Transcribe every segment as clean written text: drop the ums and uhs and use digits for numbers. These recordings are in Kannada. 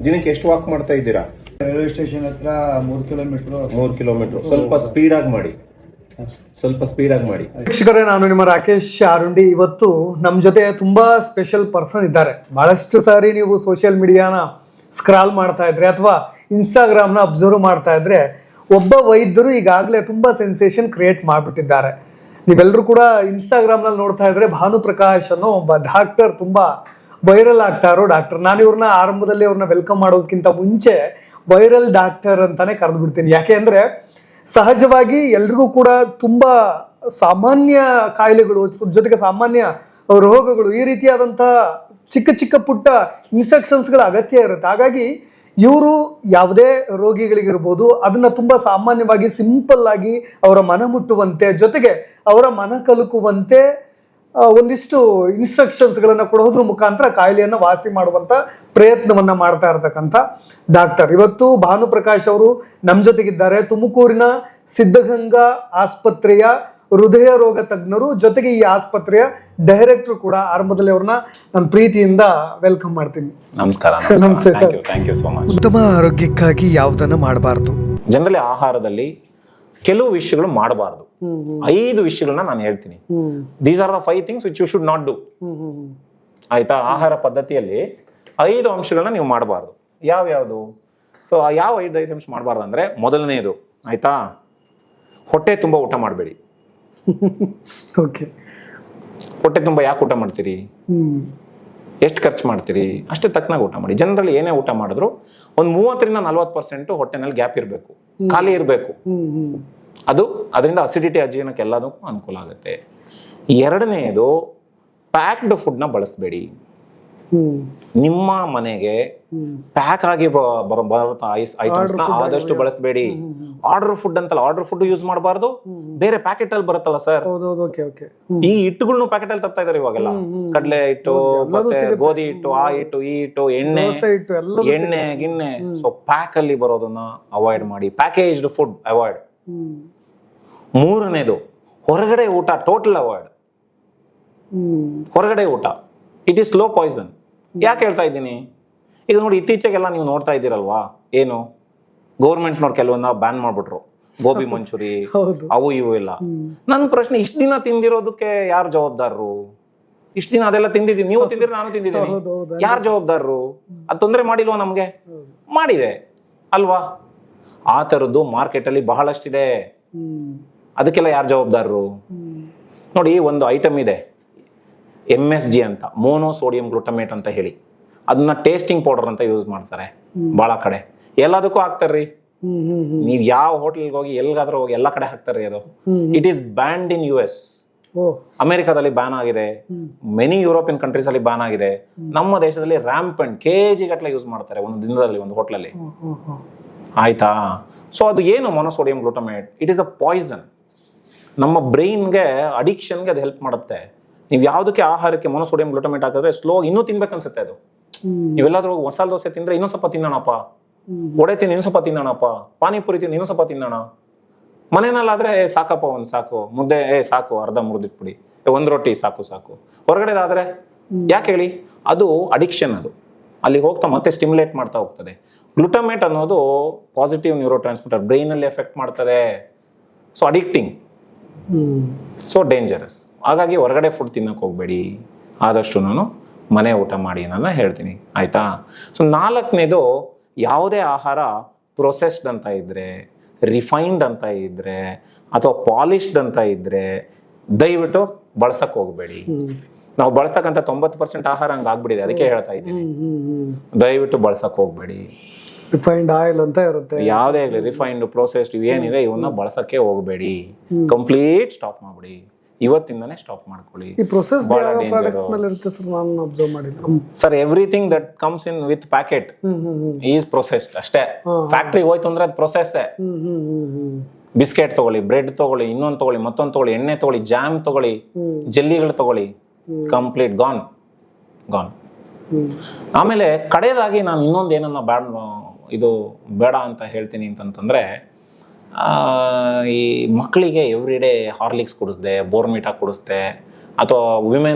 ದಿನಕ್ಕೆ ಎಷ್ಟು ವಾಕ್ ಮಾಡ್ತಾ ಇದ್ದೀರಾ? ರೈಲ್ವೆ ಸ್ಟೇಷನ್ ಹತ್ರ 3 ಕಿಲೋಮೀಟರ್. 3 ಕಿಲೋಮೀಟರ್. ಸ್ವಲ್ಪ ಸ್ಪೀಡ್ ಆಗಿ ಮಾಡಿ. ವೀಕ್ಷಕರೇ, ನಾನು ನಿಮ್ಮ ರಾಕೇಶ್ ಆರುಂಡಿ. ಇವತ್ತು ನಮ್ಮ ಜೊತೆ ತುಂಬಾ ಸ್ಪೆಷಲ್ ಪರ್ಸನ್ ಇದ್ದಾರೆ. ಬಹಳಷ್ಟು ಸಾರಿ ನೀವು ಸೋಷಿಯಲ್ ಮೀಡಿಯಾನ ಸ್ಕ್ರಾಲ್ ಮಾಡ್ತಾ ಇದ್ರೆ ಅಥವಾ ಇನ್ಸ್ಟಾಗ್ರಾಮ್ನ ಅಬ್ಸರ್ವ್ ಮಾಡ್ತಾ ಇದ್ರೆ ಒಬ್ಬ ವೈದ್ಯರು ಈಗಾಗಲೇ ತುಂಬಾ ಸೆನ್ಸೇಷನ್ ಕ್ರಿಯೇಟ್ ಮಾಡಿಬಿಟ್ಟಿದ್ದಾರೆ. ನೀವೆಲ್ಲರೂ ಕೂಡ ಇನ್ಸ್ಟಾಗ್ರಾಮ್ನಲ್ಲಿ ನೋಡ್ತಾ ಇದ್ರೆ ಭಾನುಪ್ರಕಾಶ್ ಅನ್ನೋ ಒಬ್ಬ ಡಾಕ್ಟರ್, ತುಂಬಾ ವೈರಲ್ ಆಗ್ತಾ ಇರೋ ಡಾಕ್ಟರ್. ನಾನು ಇವ್ರನ್ನ ಆರಂಭದಲ್ಲಿ ಅವ್ರನ್ನ ವೆಲ್ಕಮ್ ಮಾಡೋದಕ್ಕಿಂತ ಮುಂಚೆ ವೈರಲ್ ಡಾಕ್ಟರ್ ಅಂತಾನೆ ಕರೆದು ಬಿಡ್ತೀನಿ. ಯಾಕೆ ಅಂದ್ರೆ ಸಹಜವಾಗಿ ಎಲ್ರಿಗೂ ಕೂಡ ತುಂಬಾ ಸಾಮಾನ್ಯ ಕಾಯಿಲೆಗಳು ಜೊತೆಗೆ ಸಾಮಾನ್ಯ ರೋಗಗಳು, ಈ ರೀತಿಯಾದಂತಹ ಚಿಕ್ಕ ಚಿಕ್ಕ ಪುಟ್ಟ ಇನ್ಸ್ಟ್ರಕ್ಷನ್ಸ್ಗಳ ಅಗತ್ಯ ಇರುತ್ತೆ. ಹಾಗಾಗಿ ಇವರು ಯಾವುದೇ ರೋಗಿಗಳಿಗಿರ್ಬೋದು ಅದನ್ನ ತುಂಬಾ ಸಾಮಾನ್ಯವಾಗಿ ಸಿಂಪಲ್ ಆಗಿ ಅವರ ಮನ ಮುಟ್ಟುವಂತೆ, ಜೊತೆಗೆ ಅವರ ಮನ ಕಲುಕುವಂತೆ ಒಂದಿಷ್ಟು ಇನ್ಸ್ಟ್ರಕ್ಷನ್ಸ್ಗಳನ್ನ ಕೊಡೋದ್ರ ಮುಖಾಂತರ ಕಾಯಿಲೆಯನ್ನ ವಾಸಿ ಮಾಡುವಂತ ಪ್ರಯತ್ನವನ್ನ ಮಾಡ್ತಾ ಇರತಕ್ಕಂಥ ಡಾಕ್ಟರ್. ಇವತ್ತು ಭಾನುಪ್ರಕಾಶ್ ಅವರು ನಮ್ಮ ಜೊತೆಗಿದ್ದಾರೆ. ತುಮಕೂರಿನ ಸಿದ್ಧಗಂಗಾ ಆಸ್ಪತ್ರೆಯ ಹೃದಯ ರೋಗ ತಜ್ಞರು, ಜೊತೆಗೆ ಈ ಆಸ್ಪತ್ರೆಯ ಡೈರೆಕ್ಟರ್ ಕೂಡ. ಆರಂಭದಲ್ಲಿ ಅವ್ರನ್ನ ನಾನು ಪ್ರೀತಿಯಿಂದ ವೆಲ್ಕಮ್ ಮಾಡ್ತೀನಿ. ನಮಸ್ಕಾರ. ನಮಸ್ತೆ sir. Thank you so much. ಉತ್ತಮ ಆರೋಗ್ಯಕ್ಕಾಗಿ ಯಾವುದನ್ನ ಮಾಡಬಾರ್ದು? ಜನರಲಿ ಆಹಾರದಲ್ಲಿ ಕೆಲವು ವಿಷಯಗಳು ಮಾಡಬಾರ್ದು. 5 ವಿಷಯಗಳನ್ನ ನಾನು ಹೇಳ್ತೀನಿ. These are the 5 things which you should not do. ಆಯ್ತಾ? ಆಹಾರ ಪದ್ಧತಿಯಲ್ಲಿ 5 ಅಂಶಗಳನ್ನ ನೀವು ಮಾಡಬಾರ್ದು. ಯಾವ್ಯಾವುದು? ಸೊ ಯಾವ 5 ಐಟಮ್ಸ್ ಮಾಡಬಾರ್ದು ಅಂದ್ರೆ, ಮೊದಲನೇದು ಆಯ್ತಾ, ಹೊಟ್ಟೆ ತುಂಬ ಊಟ ಮಾಡಬೇಡಿ. ಓಕೆ. ಹೊಟ್ಟೆ ತುಂಬ ಯಾಕೆ ಊಟ ಮಾಡ್ತೀರಿ? ಎಷ್ಟು ಖರ್ಚು ಮಾಡ್ತೀರಿ? ಅಷ್ಟೇ ತಕ್ಕನಾಗ ಊಟ ಮಾಡಿ. ಜನರಲಿ ಏನೇ ಊಟ ಮಾಡಿದ್ರು ಒಂದು 30-40% ಹೊಟ್ಟೆನಲ್ಲಿ ಗ್ಯಾಪ್ ಇರಬೇಕು, ಖಾಲಿ ಇರಬೇಕು. ಅದರಿಂದ ಅಸಿಡಿಟಿ ಅಜೀರ್ಣಕ್ಕೆ ಎಲ್ಲದಕ್ಕೂ ಅನುಕೂಲ ಆಗುತ್ತೆ. ಎರಡನೆಯದು, ಪ್ಯಾಕ್ಡ್ ಫುಡ್ನ ಬಳಸಬೇಡಿ. ನಿಮ್ಮ ಮನೆಗೆ ಪ್ಯಾಕ್ ಆಗಿ ಬರೋ ಐಟಮ್ಸ್ ಆದಷ್ಟು ಬಳಸಬೇಡಿ. ಆರ್ಡರ್ ಫುಡ್ ಅಂತಲ್ಲ, ಆರ್ಡರ್ ಫುಡ್ ಯೂಸ್ ಮಾಡಬಾರ್ದು. ಬೇರೆ ಪ್ಯಾಕೆಟ್ ಅಲ್ಲಿ ಬರುತ್ತಲ್ಲ ಸರ್, ಈ ಹಿಟ್ಟುಗಳನ್ನು ಪ್ಯಾಕೆಟ್ ಅಲ್ಲಿ ತರ್ತಾ ಇದಾರೆ ಇವಾಗೆಲ್ಲ. ಕಡಲೆ ಹಿಟ್ಟು, ಮತ್ತೆ ಗೋಧಿ ಹಿಟ್ಟು, ಆ ಹಿಟ್ಟು, ಈ ಹಿಟ್ಟು, ಎಣ್ಣೆ ಗಿಣ್ಣೆ. ಸೊ ಪ್ಯಾಕ್ ಅಲ್ಲಿ ಬರೋದನ್ನ ಅವಾಯ್ಡ್ ಮಾಡಿ. Packaged food avoid. ಮೂರನೇದು, ಹೊರಗಡೆ ಊಟ ಟೋಟಲ್ ಅವಾಯ್ಡ್. ಹೊರಗಡೆ ಊಟ ಇಟ್ ಈಸ್ ಸ್ಲೋ ಪಾಯ್ಸನ್. ಯಾಕೆ ಹೇಳ್ತಾ ಇದ್ದೀನಿ? ಈಗ ನೋಡಿ, ಇತ್ತೀಚೆಗೆಲ್ಲ ನೀವು ನೋಡ್ತಾ ಇದ್ದೀರಲ್ವಾ, ಏನು ಗೌರ್ಮೆಂಟ್ನವ್ರು ಕೆಲವನ್ನ ಬ್ಯಾನ್ ಮಾಡ್ಬಿಟ್ರು, ಗೋಬಿ ಮಂಚೂರಿ ಅವು ಇವು ಎಲ್ಲ. ನನ್ನ ಪ್ರಶ್ನೆ, ಇಷ್ಟ ದಿನ ತಿಂದಿರೋದಕ್ಕೆ ಯಾರು ಜವಾಬ್ದಾರರು? ಇಷ್ಟ ದಿನ ಅದೆಲ್ಲ ತಿಂದಿದ್ದೀನಿ, ನೀವು ತಿಂದಿರಿ, ನಾನು ತಿಂದಿದ್ದೀನಿ, ಯಾರು ಜವಾಬ್ದಾರರು? ಅದು ತೊಂದರೆ ಮಾಡಿಲ್ವಾ ನಮ್ಗೆ? ಮಾಡಿದೆ ಅಲ್ವಾ? ಆ ತರದ್ದು ಮಾರ್ಕೆಟ್ ಅಲ್ಲಿ ಬಹಳಷ್ಟಿದೆ. ಅದಕ್ಕೆಲ್ಲ ಯಾರು ಜವಾಬ್ದಾರರು? ನೋಡಿ, ಒಂದು ಐಟಮ್ ಇದೆ MSG ಅಂತ, ಮೋನೋಸೋಡಿಯಂ ಗ್ಲೂಟಮೇಟ್ ಅಂತ ಹೇಳಿ. ಅದನ್ನ ಟೇಸ್ಟಿಂಗ್ ಪೌಡರ್ ಅಂತ ಯೂಸ್ ಮಾಡ್ತಾರೆ ಬಹಳ ಕಡೆ. ಎಲ್ಲದಕ್ಕೂ ಹಾಕ್ತಾರ್ರಿ. ನೀವ್ ಯಾವ ಹೋಟೆಲ್ಗೆ ಹೋಗಿ ಎಲ್ಗಾದ್ರೂ ಹೋಗಿ ಎಲ್ಲ ಕಡೆ ಹಾಕ್ತಾರ್ರಿ ಅದು. It is banned in US. ಅಮೆರಿಕಾದಲ್ಲಿ ಬ್ಯಾನ್ ಆಗಿದೆ, ಮೆನಿ ಯುರೋಪಿಯನ್ ಕಂಟ್ರೀಸ್ ಅಲ್ಲಿ ಬ್ಯಾನ್ ಆಗಿದೆ. ನಮ್ಮ ದೇಶದಲ್ಲಿ ರ್ಯಾಂಪೆಂಟ್ KG ಗಟ್ಟಲೆ ಯೂಸ್ ಮಾಡ್ತಾರೆ ಒಂದು ದಿನದಲ್ಲಿ ಒಂದು ಹೋಟ್ಲಲ್ಲಿ. ಆಯ್ತಾ? ಸೊ ಅದು ಏನು monosodium glutamate? It is a poison. ನಮ್ಮ ಬ್ರೈನ್ಗೆ, ಅಡಿಕ್ಷನ್ಗೆ ಅದು ಹೆಲ್ಪ್ ಮಾಡುತ್ತೆ. ನೀವು ಯಾವುದಕ್ಕೆ ಆಹಾರಕ್ಕೆ ಮೊನೋಸೋಡಿಯಂ ಗ್ಲೂಟಮೇಟ್ ಹಾಕಿದ್ರೆ ಸ್ಲೋ ಇನ್ನೂ ತಿನ್ಬೇಕನ್ಸುತ್ತೆ ಅದು. ನೀವೆಲ್ಲಾದ್ರೂ ಮಸಾಲೆ ದೋಸೆ ತಿಂದ್ರೆ ಇನ್ನೊಂದು ಸ್ವಲ್ಪ ತಿನ್ನೋಣಪ್ಪ, ವಡೆ ತಿಂದು ಇನ್ನೊಂದು ಸ್ವಲ್ಪ ತಿನ್ನೋಣಪ್ಪ, ಪಾನಿಪುರಿ ತಿಂದು ಇನ್ನೊಂದು ಸ್ವಲ್ಪ ತಿನ್ನೋಣ. ಮನೆಯಲ್ಲಾದ್ರೆ ಸಾಕಪ್ಪ, ಒಂದು ಸಾಕು ಮುದ್ದೆ, ಸಾಕು ಅರ್ಧ ಮುರಿದಿಟ್ಬಿಡಿ, ಒಂದು ರೊಟ್ಟಿ ಸಾಕು ಸಾಕು. ಹೊರಗಡೆದಾದ್ರೆ ಯಾಕೆ ಹೇಳಿ? ಅದು ಅಡಿಕ್ಷನ್. ಅದು ಅಲ್ಲಿ ಹೋಗ್ತಾ ಮತ್ತೆ ಸ್ಟಿಮ್ಯುಲೇಟ್ ಮಾಡ್ತಾ ಹೋಗ್ತದೆ. ಗ್ಲುಟಮೇಟ್ ಅನ್ನೋದು ಪಾಸಿಟಿವ್ ನ್ಯೂರೋ ಟ್ರಾನ್ಸ್ಮಿಟರ್, ಬ್ರೈನ್ ಅಲ್ಲಿ ಎಫೆಕ್ಟ್ ಮಾಡ್ತದೆ. So addicting, so dangerous. ಹಾಗಾಗಿ ಹೊರಗಡೆ ಫುಡ್ ತಿನ್ನಕ್ಕೆ ಹೋಗ್ಬೇಡಿ. ಆದಷ್ಟು ನಾನು ಮನೆ ಊಟ ಮಾಡಿ ನಾನು ಹೇಳ್ತೀನಿ. ಆಯ್ತಾ? ಸೊ 4ನೇದು, ಯಾವುದೇ ಆಹಾರ ಪ್ರೊಸೆಸ್ಡ್ ಅಂತ ಇದ್ರೆ, ರಿಫೈನ್ಡ್ ಅಂತ ಇದ್ರೆ, ಅಥವಾ ಪಾಲಿಶ್ಡ್ ಅಂತ ಇದ್ರೆ ದಯವಿಟ್ಟು ಬಳಸಕ್ ಹೋಗ್ಬೇಡಿ. ನಾವು ಬಳಸ್ತಕ್ಕಂಥ 90% ಆಹಾರ ಹಂಗ ಆಗ್ಬಿಟ್ಟಿದೆ, ಅದಕ್ಕೆ ಹೇಳ್ತಾ ಇದ್ದೀನಿ. ದಯವಿಟ್ಟು ಬಳಸಕ್ ಹೋಗ್ಬೇಡಿ. ರಿಫೈನ್ಡ್ ಆಯಿಲ್ ಅಂತ ಇರುತ್ತೆ, ಯಾವುದೇ ಆಗಲಿ ರಿಫೈನ್ಡ್ ಪ್ರೊಸೆಸ್ಡ್ ಏನಿದೆ ಇವನ್ನ ಬಳಸಕ್ಕೆ ಹೋಗ್ಬೇಡಿ. ಕಂಪ್ಲೀಟ್ ಸ್ಟಾಪ್ ಮಾಡ್ಬಿಡಿ. ಇವತ್ತಿಂದಾನೇ ಸ್ಟಾಪ್ ಮಾಡ್ಕೊಳ್ಳಿ. ಈ ಪ್ರೊಸೆಸ್ ಪ್ರಾಡಕ್ಟ್ಸ್ ಮೇಲೆ ಇರುತ್ತೆ ಸರ್, ನಾನು ಅಬ್ಸರ್ವ್ ಮಾಡಿಲ್ಲ sir. Everything that comes in with packet is processed ಅಷ್ಟೇ. ಫ್ಯಾಕ್ಟ್ರಿಗೆ ಹೋಯ್ತು ಅಂದ್ರೆ ಅದು ಪ್ರೊಸೆಸ್. ಬಿಸ್ಕೆಟ್ ತಗೊಳ್ಳಿ, ಬ್ರೆಡ್ ತಗೊಳ್ಳಿ, ಇನ್ನೊಂದು ತಗೊಳ್ಳಿ, ಮತ್ತೊಂದು ತಗೊಳ್ಳಿ, ಎಣ್ಣೆ ತಗೊಳ್ಳಿ, ಜಾಮ್ ತಗೊಳ್ಳಿ, ಜೆಲ್ಲಿಗಳು ತಗೊಳ್ಳಿ, ಕಂಪ್ಲೀಟ್ ಗಾನ್. ಆಮೇಲೆ ಕಡೆಯದಾಗಿ ನಾನು ಇನ್ನೊಂದು ಏನನ್ನ ಇದು ಬೇಡ ಅಂತ ಹೇಳ್ತೀನಿ ಅಂತಂದ್ರೆ, ಈ ಮಕ್ಕಳಿಗೆ ಎವ್ರಿ ಡೇ ಹಾರ್ಲಿಕ್ಸ್ ಕುಡಿಸ್ದೆ, ಬೋರ್ಮಿಟಾ ಕುಡಿಸ್ದೆ, ಅಥವಾ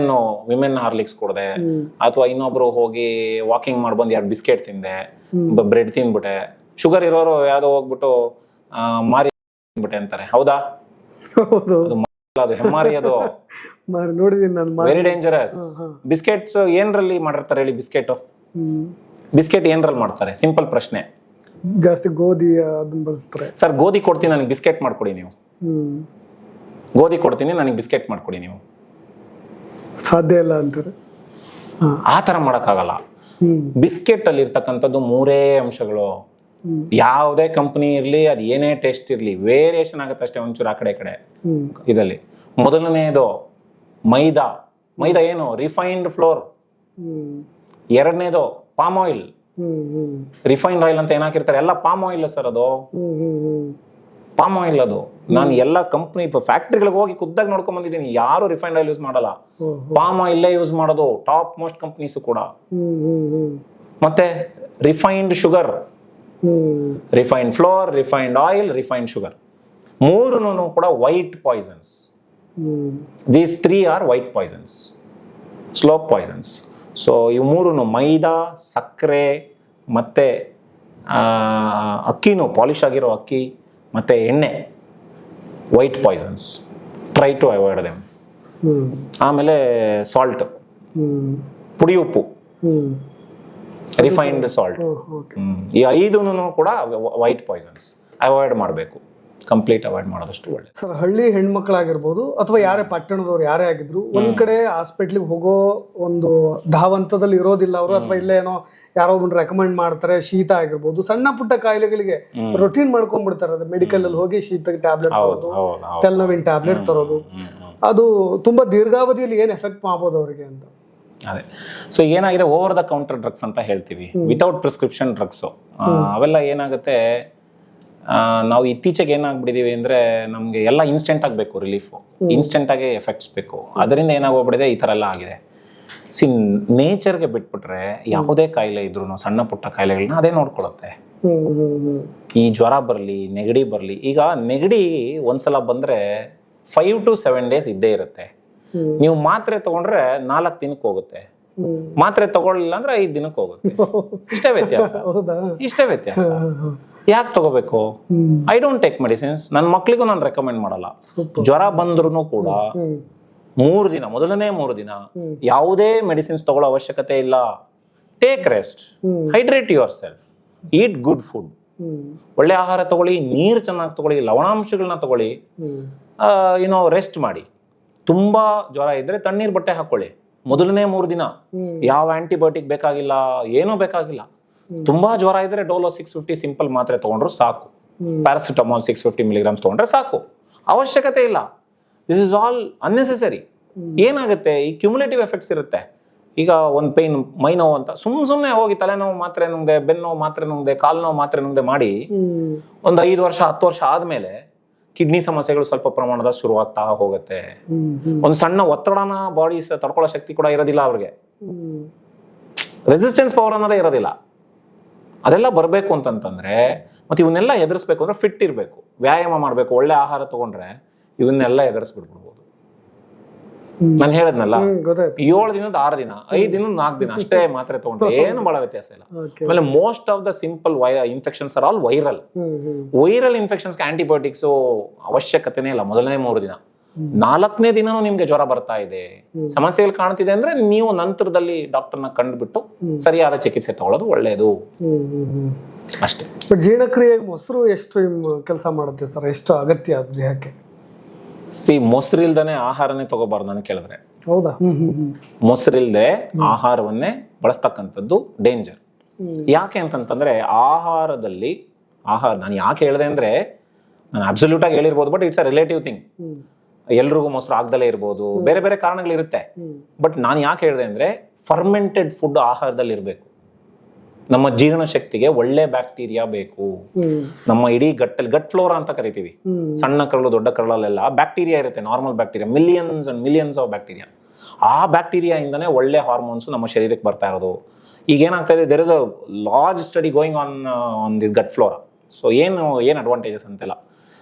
ವಿಮೆನ್ ಹಾರ್ಲಿಕ್ಸ್ ಕೊಡದೆ, ಅಥವಾ ಇನ್ನೊಬ್ರು ಹೋಗಿ ವಾಕಿಂಗ್ ಮಾಡ್ಬಂದು 2 ಬಿಸ್ಕೆಟ್ ತಿಂದೆ, ಬ್ರೆಡ್ ತಿನ್ಬಿಟ್ಟೆ. ಶುಗರ್ ಇರೋರು ಯಾವ್ದೋ ಹೋಗ್ಬಿಟ್ಟು ಮಾರಿ ತಿನ್ಬಿಟ್ಟೆ ಅಂತಾರೆ, ಹೌದಾ? ಹೌದು ಅದು ಹೆಮ್ಮಾರಿ, ಅದು ನೋಡಿದೀನಿ ನಾನು. Very dangerous. ಬಿಸ್ಕೆಟ್ಸ್ ಏನ್ರಲ್ಲಿ ಮಾಡಿರ್ತಾರೆ ಹೇಳಿ? ಬಿಸ್ಕೆಟ್ ಏನ್ರಲ್ಲಿ ಮಾಡ್ತಾರೆ? ಸಿಂಪಲ್ ಪ್ರಶ್ನೆ. ಜಾಸ್ತಿ ಗೋಧಿ ಅದನ್ನ ಬಳಸ್ತಾರೆ. ಸರ್ ಗೋಧಿ ಕೊಡ್ತೀನಿ ನನಗೆ ಬಿಸ್ಕೆಟ್ ಮಾಡ್ಕೊಡಿ ನೀವು. ಗೋಧಿ ಕೊಡ್ತೀನಿ ನನಗೆ ಬಿಸ್ಕೆಟ್ ಮಾಡ್ಕೊಡಿ ನೀವು. ಸಾಧ್ಯ ಇಲ್ಲ ಅಂತಾರೆ. ಆ ತರ ಮಾಡಕ್ಕಾಗಲ್ಲ. ಬಿಸ್ಕೆಟ್ ಅಲ್ಲಿ ಇರ್ತಕ್ಕಂಥದ್ದು 3 ಅಂಶಗಳು. ಯಾವುದೇ ಕಂಪನಿ ಇರ್ಲಿ, ಅದು ಏನೇ ಟೇಸ್ಟ್ ಇರ್ಲಿ, ವೇರಿಯೇಷನ್ ಆಗುತ್ತೆ ಅಷ್ಟೇ ಒಂಚೂರು ಆ ಕಡೆ ಈ ಕಡೆ ಇದಲ್ಲಿ. ಮೊದಲನೇದು ಮೈದಾ. ಮೈದಾ ಏನು? Refined flour. ಎರಡನೇದು ಪಾಮ್ ಆಯಿಲ್. ರಿಫೈನ್ಡ್ ಆಯಿಲ್ ಅಂತ ಏನಾಕಿರ್ತಾರೆ? ಎಲ್ಲ ಪಾಮ್ ಆಯಿಲ್ ಸರ್, ಅದು ಪಾಮ್ ಆಯಿಲ್. ಅದು ನಾನು ಎಲ್ಲ ಕಂಪ್ನಿ ಫ್ಯಾಕ್ಟ್ರಿಗಳಿಗೆ ಹೋಗಿ ಖುದ್ದಾಗಿ ನೋಡ್ಕೊಂಡ್ ಬಂದಿದ್ದೀನಿ, ಯಾರು ರಿಫೈನ್ಡ್ ಆಯಿಲ್ ಯೂಸ್ ಮಾಡಲ್ಲ, ಪಾಮ್ ಆಯಿಲ್ ಯೂಸ್ ಮಾಡೋದು ಟಾಪ್ ಮೋಸ್ಟ್ ಕಂಪ್ನೀಸ್ ಕೂಡ. ಮತ್ತೆ refined sugar, refined flour, refined oil, refined sugar, 3 ಕೂಡ white poisons. These 3 are white poisons, slow poisons. So ಇವು 3 ಮೈದಾ, ಸಕ್ಕರೆ ಮತ್ತೆ ಅಕ್ಕಿನೂ ಪಾಲಿಶ್ ಆಗಿರೋ ಅಕ್ಕಿ ಮತ್ತೆ ಎಣ್ಣೆ, white poisons. Try to avoid them. ಆಮೇಲೆ ಸಾಲ್ಟ್, ಪುಡಿ ಉಪ್ಪು, ರಿಫೈನ್ಡ್ ಸಾಲ್ಟ್, ಈ 5 ಕೂಡ ವೈಟ್ ಪಾಯ್ಸನ್ಸ್. ಅವಾಯ್ಡ್ ಮಾಡಬೇಕು, ಕಂಪ್ಲೀಟ್ ಅವಾಯ್ಡ್ ಮಾಡೋದಷ್ಟು ಒಳ್ಳೆ. ಸರ್, ಹಳ್ಳಿ ಹೆಣ್ಮಕ್ಳಾಗಿರ್ಬೋದು ಅಥವಾ ಯಾರೇ ಪಟ್ಟಣದವ್ರು ಯಾರೇ ಆಗಿದ್ರು, ಒಂದ್ ಕಡೆ ಹಾಸ್ಪಿಟ್ಲಿಗೆ ಹೋಗೋ ಒಂದು ಧಾವಂತದಲ್ಲಿ ಇರೋದಿಲ್ಲ ಅವರು, ಅಥವಾ ಇಲ್ಲೇ ಏನೋ ಯಾರೋ ಒಬ್ಬರು ರೆಕಮೆಂಡ್ ಮಾಡ್ತಾರೆ, ಶೀತ ಆಗಿರ್ಬೋದು, ಸಣ್ಣ ಪುಟ್ಟ ಕಾಯಿಲೆಗಳಿಗೆ ರೊಟೀನ್ ಮಾಡ್ಕೊಂಡ್ಬಿಡ್ತಾರೆ. ಅದು ಮೆಡಿಕಲ್ ಅಲ್ಲಿ ಹೋಗಿ ಶೀತ ಟ್ಯಾಬ್ಲೆಟ್ ತರೋದು, ತಲೆನೋವಿನ ಟ್ಯಾಬ್ಲೆಟ್ ತರೋದು, ಅದು ತುಂಬಾ ದೀರ್ಘಾವಧಿಯಲ್ಲಿ ಏನ್ ಎಫೆಕ್ಟ್ ಮಾಡ್ಬೋದು ಅವರಿಗೆ ಅಂತ. ಅದೇ. ಸೊ ಏನಾಗಿದೆ, ಓವರ್ ದ ಕೌಂಟರ್ ಡ್ರಗ್ಸ್ ಅಂತ ಹೇಳ್ತೀವಿ, ವಿತೌಟ್ ಪ್ರಿಸ್ಕ್ರಿಪ್ಷನ್ ಡ್ರಗ್ಸ್. ಅವೆಲ್ಲ ಏನಾಗುತ್ತೆ, ನಾವು ಇತ್ತೀಚೆಗೆ ಏನಾಗ್ಬಿಟ್ಟಿದೀವಿ ಅಂದ್ರೆ, ನಮ್ಗೆ ಎಲ್ಲ ಇನ್ಸ್ಟೆಂಟ್ ಆಗಬೇಕು, ರಿಲೀಫ್ ಇನ್ಸ್ಟೆಂಟ್ ಆಗಿ ಎಫೆಕ್ಟ್ಸ್ ಬೇಕು. ಅದರಿಂದ ಏನಾಗೋಗ್ಬಿಟ್ಟಿದೆ, ಈ ತರ ಎಲ್ಲ ಆಗಿದೆ. ನೇಚರ್ಗೆ ಬಿಟ್ಬಿಟ್ರೆ ಯಾವುದೇ ಕಾಯಿಲೆ ಇದ್ರು, ಸಣ್ಣ ಪುಟ್ಟ ಕಾಯಿಲೆಗಳನ್ನ ಅದೇ ನೋಡ್ಕೊಳುತ್ತೆ. ಈ ಜ್ವರ ಬರ್ಲಿ, ನೆಗಡಿ ಬರ್ಲಿ, ಈಗ ನೆಗಡಿ ಒಂದ್ಸಲ ಬಂದ್ರೆ 5 to 7 days ಇದ್ದೇ ಇರುತ್ತೆ. ನೀವು ಮಾತ್ರೆ ತಗೊಂಡ್ರೆ 4 ದಿನಕ್ಕೆ ಹೋಗುತ್ತೆ, ಮಾತ್ರೆ ತಗೊಳ್ಳಿಲ್ಲ ಅಂದ್ರೆ 5 ದಿನಕ್ಕೆ ಹೋಗುತ್ತೆ. ಇಷ್ಟೇ ವ್ಯತ್ಯಾಸ, ಇಷ್ಟೇ ವ್ಯತ್ಯಾಸ. ಯಾಕೆ ತಗೋಬೇಕು? I don't take medicines. ನನ್ನ ಮಕ್ಳಿಗೂ ನಾನು ರೆಕಮೆಂಡ್ ಮಾಡಲ್ಲ. ಜ್ವರ ಬಂದ್ರು ಕೂಡ 3 ದಿನ, ಮೊದಲನೇ 3 ದಿನ ಯಾವುದೇ ಮೆಡಿಸಿನ್ಸ್ ತಗೊಳ್ಳೋ ಅವಶ್ಯಕತೆ ಇಲ್ಲ. Take rest, hydrate yourself, eat good food, ಒಳ್ಳೆ ಆಹಾರ ತಗೊಳ್ಳಿ, ನೀರು ಚೆನ್ನಾಗಿ ತಗೊಳ್ಳಿ, ಲವಣಾಂಶಗಳನ್ನ ತಗೊಳ್ಳಿ, ರೆಸ್ಟ್ ಮಾಡಿ. ತುಂಬಾ ಜ್ವರ ಇದ್ರೆ ತಣ್ಣೀರ್ ಬಟ್ಟೆ ಹಾಕೊಳ್ಳಿ. ಮೊದಲನೇ 3 ದಿನ ಯಾವ ಆಂಟಿಬಯೋಟಿಕ್ ಬೇಕಾಗಿಲ್ಲ, ಏನೂ ಬೇಕಾಗಿಲ್ಲ. ತುಂಬಾ ಜ್ವರ ಇದ್ರೆ ಡೋಲೋ 650 ಸಿಂಪಲ್ ಮಾತ್ರೆ ತಗೊಂಡ್ರು ಸಾಕು, ಪ್ಯಾರಾಸಿಟಮಾಲ್ 650 mg ತಗೊಂಡ್ರೆ ಸಾಕು, ಅವಶ್ಯಕತೆ ಇಲ್ಲ. This is all unnecessary. ಏನಾಗುತ್ತೆ, ಈ ಕ್ಯುಮುಲೇಟಿವ್ ಎಫೆಕ್ಟ್ಸ್ ಇರುತ್ತೆ. ಈಗ ಒಂದು ಪೈನ್, ಮೈ ನೋವು ಅಂತ ಸುಮ್ಮನೆ ಹೋಗಿ ತಲೆನೋವು ಮಾತ್ರೆ ನುಂಗ್ದೆ, ಬೆನ್ನೋವು ಮಾತ್ರೆ ನುಂಗ್ದೆ, ಕಾಲು ನೋವು ಮಾತ್ರೆ ನುಂಗ್ದೆ ಮಾಡಿ ಒಂದು 5 ವರ್ಷ 10 ವರ್ಷ ಆದ್ಮೇಲೆ ಕಿಡ್ನಿ ಸಮಸ್ಯೆಗಳು ಸ್ವಲ್ಪ ಪ್ರಮಾಣದ ಶುರುವಾಗ್ತಾ ಹೋಗುತ್ತೆ. ಒಂದು ಸಣ್ಣ ಒತ್ತಡನ ಬಾಡಿ ತಡ್ಕೊಳ್ಳೋ ಶಕ್ತಿ ಕೂಡ ಇರೋದಿಲ್ಲ ಅವ್ರಿಗೆ, ರೆಸಿಸ್ಟೆನ್ಸ್ ಪವರ್ ಅನ್ನೋದೇ ಇರೋದಿಲ್ಲ. ಅದೆಲ್ಲ ಬರಬೇಕು ಅಂತಂತಂದ್ರೆ, ಮತ್ತೆ ಇವನ್ನೆಲ್ಲ ಎದುರಿಸ್ಬೇಕು ಅಂದ್ರೆ ಫಿಟ್ ಇರಬೇಕು, ವ್ಯಾಯಾಮ ಮಾಡಬೇಕು, ಒಳ್ಳೆ ಆಹಾರ ತಗೊಂಡ್ರೆ ಇವನ್ನೆಲ್ಲ ಎದುರಿಸ್ಬಿಡ್ಬೋದು. ನಾನು ಹೇಳದ್ನಲ್ಲ, 7 ದಿನದ 6 ದಿನ, 5 ದಿನ 4 ದಿನ ಅಷ್ಟೇ ಮಾತ್ರೆ ತಗೊಂಡ್ರೆ ಏನು ಬಹಳ ವ್ಯತ್ಯಾಸ ಇಲ್ಲ. ಆಮೇಲೆ most of the simple infections are all viral. Viral infections antibiotics ಅವಶ್ಯಕತೆನೇ ಇಲ್ಲ ಮೊದಲನೇ 3 ದಿನ. 4ನೇ ದಿನನೂ ನಿಮ್ಗೆ ಜ್ವರ ಬರ್ತಾ ಇದೆ, ಸಮಸ್ಯೆಗಳು ಕಾಣ್ತಿದೆ ಅಂದ್ರೆ ನೀವು ನಂತರದಲ್ಲಿ ಡಾಕ್ಟರ್ನ ಕಂಡುಬಿಟ್ಟು ಸರಿಯಾದ ಚಿಕಿತ್ಸೆ ತಗೊಳ್ಳೋದು ಒಳ್ಳೆಯದು ಅಷ್ಟೇ. ಬಟ್ ಜೀರ್ಣಕ್ರಿಯೆಗೆ ಮೊಸರು ಎಷ್ಟು ಕೆಲಸ ಮಾಡುತ್ತೆ ಸರ್? ಎಷ್ಟು ಅಗತ್ಯ ಅದು ದೇಹಕ್ಕೆ? ಮೊಸರು ಇಲ್ದೇನೆ ಆಹಾರನೇ ತಗೋಬಾರ್ದು ನಾನು ಕೇಳಿದ್ರೆ. ಹೌದಾ? ಮೊಸರಿಲ್ದೆ ಆಹಾರವನ್ನೇ ಬಳಸ್ತಕ್ಕಂಥದ್ದು ಡೇಂಜರ್. ಯಾಕೆ ಅಂತಂತಂದ್ರೆ, ಆಹಾರದಲ್ಲಿ ನಾನು ಯಾಕೆ ಹೇಳಿದೆ ಅಂದ್ರೆ, ನಾನು ಅಬ್ಸಲ್ಯೂಟ್ ಆಗಿ ಹೇಳಿರ್ಬೋದು, but it's a relative thing. ಎಲ್ರಿಗೂ ಮೊಸರು ಆಗ್ದಲೇ ಇರ್ಬೋದು, ಬೇರೆ ಬೇರೆ ಕಾರಣಗಳಿರುತ್ತೆ. ಬಟ್ ನಾನು ಯಾಕೆ ಹೇಳಿದೆ ಅಂದ್ರೆ, ಫರ್ಮೆಂಟೆಡ್ ಫುಡ್ ಆಹಾರದಲ್ಲಿ ಇರಬೇಕು. ನಮ್ಮ ಜೀರ್ಣ ಶಕ್ತಿಗೆ ಒಳ್ಳೆ ಬ್ಯಾಕ್ಟೀರಿಯಾ ಬೇಕು. ನಮ್ಮ ಇಡೀ ಗಟ್ ಫ್ಲೋರಾ ಅಂತ ಕರಿತೀವಿ, ಸಣ್ಣ ಕರಳು ದೊಡ್ಡ ಕರಳಲ್ಲೆಲ್ಲ ಬ್ಯಾಕ್ಟೀರಿಯಾ ಇರುತ್ತೆ, normal bacteria, millions and millions of bacteria. ಆ ಬ್ಯಾಕ್ಟೀರಿಯಾ ಇಂದನೇ ಒಳ್ಳೆ ಹಾರ್ಮೋನ್ಸ್ ನಮ್ಮ ಶರೀರಕ್ಕೆ ಬರ್ತಾ ಇರೋದು. ಈಗ ಏನಾಗ್ತಾ ಇದೆ, there is a large study going on this gut flora. So ಏನು ಅಡ್ವಾಂಟೇಜಸ್ ಅಂತೆಲ್ಲ.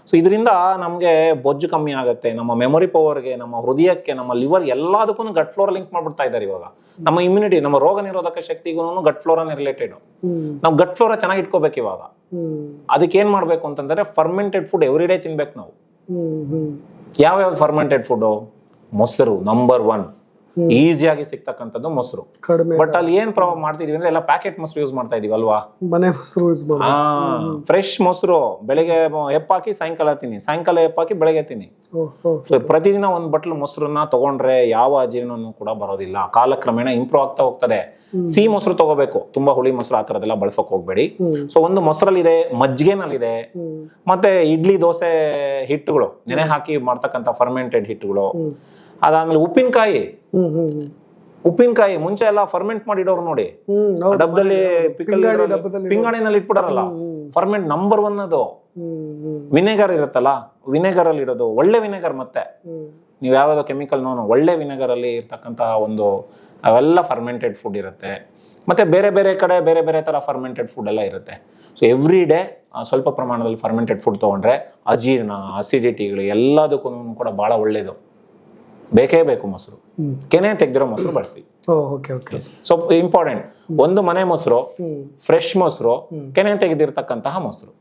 ಸೊ ಇದರಿಂದ ನಮಗೆ ಬೊಜ್ಜು ಕಮ್ಮಿ ಆಗುತ್ತೆ, ನಮ್ಮ ಮೆಮೊರಿ ಪವರ್ಗೆ, ನಮ್ಮ ಹೃದಯಕ್ಕೆ, ನಮ್ಮ ಲಿವರ್ ಎಲ್ಲದಕ್ಕೂ ಗಟ್ ಫ್ಲೋರ ಲಿಂಕ್ ಮಾಡ್ಬಿಡ್ತಾ ಇದ್ದಾರೆ ಇವಾಗ. ನಮ್ಮ ಇಮ್ಯುನಿಟಿ, ನಮ್ಮ ರೋಗ ನಿರೋಧಕ ಶಕ್ತಿಗೂ ಗಟ್ ಫ್ಲೋರಾನೇ ರಿಲೇಟೆಡ್. ನಾವು ಗಟ್ ಫ್ಲೋರ ಚೆನ್ನಾಗಿ ಇಟ್ಕೋಬೇಕು ಇವಾಗ. ಅದಕ್ಕೆ ಏನ್ ಮಾಡ್ಬೇಕು ಅಂತಂದ್ರೆ ಫರ್ಮೆಂಟೆಡ್ ಫುಡ್ ಎವ್ರಿ ಡೇ ತಿನ್ಬೇಕು ನಾವು. ಯಾವ್ಯಾವ ಫರ್ಮೆಂಟೆಡ್ ಫುಡ್? ಮೊಸರು ನಂಬರ್ 1, ಈಸಿಯಾಗಿ ಸಿಗ್ತಕ್ಕಂಥದ್ದು ಮೊಸರು. ಕಡಿಮೆ ಬಟ್ ಅಲ್ಲಿ ಏನ್ ಪ್ರಾಬ್ಲಮ್ ಮಾಡ್ತಿದೀವಿ ಅಂದ್ರೆ ಎಲ್ಲ ಪ್ಯಾಕೆಟ್ ಮೊಸರು ಯೂಸ್ ಮಾಡ್ತಾ ಇದೀವಿ ಅಲ್ವಾ. ಮನೆ ಮೊಸರು ಯೂಸ್ ಮಾಡಿ ಫ್ರೆಶ್ ಮೊಸರು ಬೆಳಿಗ್ಗೆ ಹೆಪ್ಪಾಕಿ ಸಾಯಂಕಾಲ ತಿನ್ನಿ, ಸಾಯಂಕಾಲ ಹೆಪ್ಪಾಕಿ ಬೆಳಗ್ಗೆ ತಿನ್ನಿ. ಸೊ ಪ್ರತಿದಿನ ಒಂದ್ ಬಟ್ಲು ಮೊಸರನ್ನ ತಗೊಂಡ್ರೆ ಯಾವ ಅಜೀರ್ಣನೂ ಕೂಡ ಬರೋದಿಲ್ಲ. ಕಾಲಕ್ರಮೇಣ ಇಂಪ್ರೂವ್ ಆಗ್ತಾ ಹೋಗ್ತದೆ. ಸಿಹಿ ಮೊಸರು ತಗೋಬೇಕು, ತುಂಬಾ ಹುಳಿ ಮೊಸರು ಆ ತರದೆಲ್ಲ ಬಳಸಕ್ ಹೋಗ್ಬೇಡಿ. ಸೊ ಒಂದು ಮೊಸರಲ್ಲಿದೆ, ಮಜ್ಜಿಗೆನಲ್ಲಿದೆ, ಮತ್ತೆ ಇಡ್ಲಿ ದೋಸೆ ಹಿಟ್ಟುಗಳು ನೆನೆ ಹಾಕಿ ಮಾಡ್ತಕ್ಕಂಥ ಫರ್ಮೆಂಟೆಡ್ ಹಿಟ್ಟುಗಳು. ಅದಾದ್ಮೇಲೆ ಉಪ್ಪಿನಕಾಯಿ ಮುಂಚೆ ಎಲ್ಲ ಫರ್ಮೆಂಟ್ ಮಾಡಿಡೋರು ನೋಡಿ, ಡಬ್ಬದಲ್ಲಿ ಪಿಂಗಾಣಿನಲ್ಲಿ ಇಟ್ಬಿಡಾರಲ್ಲ, ಫರ್ಮೆಂಟ್ ನಂಬರ್ 1 ಅದು. ವಿನೆಗರ್ ಇರುತ್ತಲ್ಲ, ವಿನೆಗರ್ ಅಲ್ಲಿ ಇರೋದು ಒಳ್ಳೆ ವಿನೆಗರ್. ಮತ್ತೆ ನೀವು ಯಾವ್ಯಾವ ಕೆಮಿಕಲ್ ಒಳ್ಳೆ ವಿನೆಗರ್ ಅಲ್ಲಿ ಇರ್ತಕ್ಕಂತಹ ಒಂದು ಅವೆಲ್ಲ ಫರ್ಮೆಂಟೆಡ್ ಫುಡ್ ಇರುತ್ತೆ. ಮತ್ತೆ ಬೇರೆ ಬೇರೆ ಕಡೆ ಬೇರೆ ಬೇರೆ ತರ ಫರ್ಮೆಂಟೆಡ್ ಫುಡ್ ಎಲ್ಲ ಇರುತ್ತೆ. ಸೊ ಎವ್ರಿ ಡೇ ಸ್ವಲ್ಪ ಪ್ರಮಾಣದಲ್ಲಿ ಫರ್ಮೆಂಟೆಡ್ ಫುಡ್ ತಗೊಂಡ್ರೆ ಅಜೀರ್ಣ, ಅಸಿಡಿಟಿಗಳು ಎಲ್ಲದಕ್ಕೂ ಕೂಡ ಬಹಳ ಒಳ್ಳೇದು. ಬೇಕೇ ಬೇಕು ಮೊಸರು. ಕೆನೆ ತೆಗ್ದಿರೋ ಮೊಸರು ಬಳಸಿ. ಸೊ ಇಂಪಾರ್ಟೆಂಟ್, ಒಂದು ಮನೆ ಮೊಸರು, ಫ್ರೆಶ್ ಮೊಸರು, ಕೆನೆ ತೆಗೆದಿರ್ತಕ್ಕಂತಹ ಮೊಸರು.